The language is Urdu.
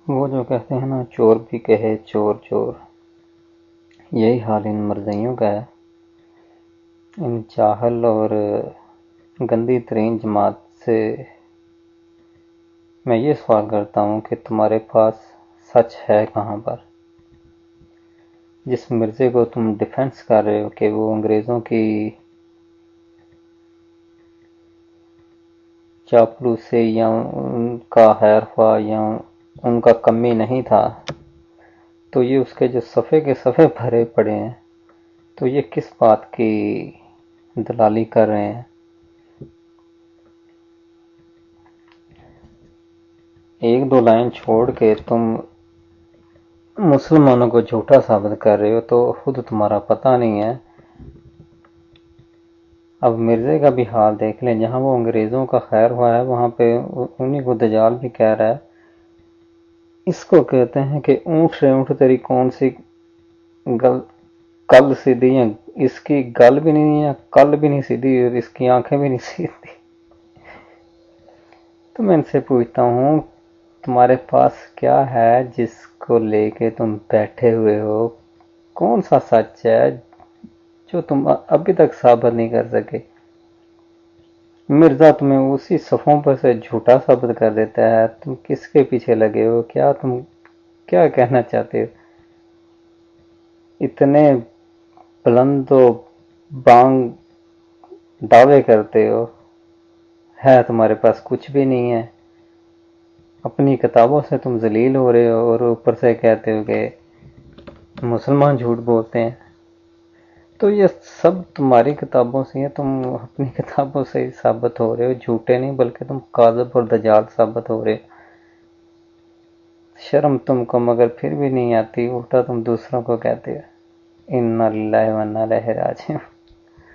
وہ جو کہتے ہیں نا، چور بھی کہے چور چور، یہی حال ان مرزائیوں کا ہے۔ ان جاہل اور گندی ترین جماعت سے میں یہ سوال کرتا ہوں کہ تمہارے پاس سچ ہے کہاں پر؟ جس مرزے کو تم ڈیفینس کر رہے ہو کہ وہ انگریزوں کی چاپلوسی یا ان کا خیر خواہ یا ان کا کمی نہیں تھا، تو یہ اس کے جو صفحے کے صفحے بھرے پڑے ہیں، تو یہ کس بات کی دلالی کر رہے ہیں؟ ایک دو لائن چھوڑ کے تم مسلمانوں کو جھوٹا ثابت کر رہے ہو تو خود تمہارا پتہ نہیں ہے۔ اب مرزے کا بھی حال دیکھ لیں، جہاں وہ انگریزوں کا خیر ہوا ہے وہاں پہ انہی کو دجال بھی کہہ رہا ہے۔ اس کو کہتے ہیں کہ اونٹ سے اونٹ تیری کون سی کل سیدھی ہیں، اس کی گل بھی نہیں ہے، کل بھی نہیں سیدھی اور اس کی آنکھیں بھی نہیں سیدھی۔ تو میں ان سے پوچھتا ہوں تمہارے پاس کیا ہے جس کو لے کے تم بیٹھے ہوئے ہو؟ کون سا سچ ہے جو تم ابھی تک ثابت نہیں کر سکے؟ مرزا تمہیں اسی صفوں پر سے جھوٹا ثابت کر دیتا ہے۔ تم کس کے پیچھے لگے ہو؟ تم کیا کہنا چاہتے ہو؟ اتنے بلند و بانگ دعوے کرتے ہو، ہے تمہارے پاس کچھ بھی نہیں ہے۔ اپنی کتابوں سے تم ذلیل ہو رہے ہو اور اوپر سے کہتے ہو کہ مسلمان جھوٹ بولتے ہیں۔ تو یہ سب تمہاری کتابوں سے ہیں، تم اپنی کتابوں سے ہی ثابت ہو رہے ہو، جھوٹے نہیں بلکہ تم کاذب اور دجال ثابت ہو رہے ہو۔ شرم تم کو مگر پھر بھی نہیں آتی، الٹا تم دوسروں کو کہتے ہو انا للہ و انا الیہ راجعون۔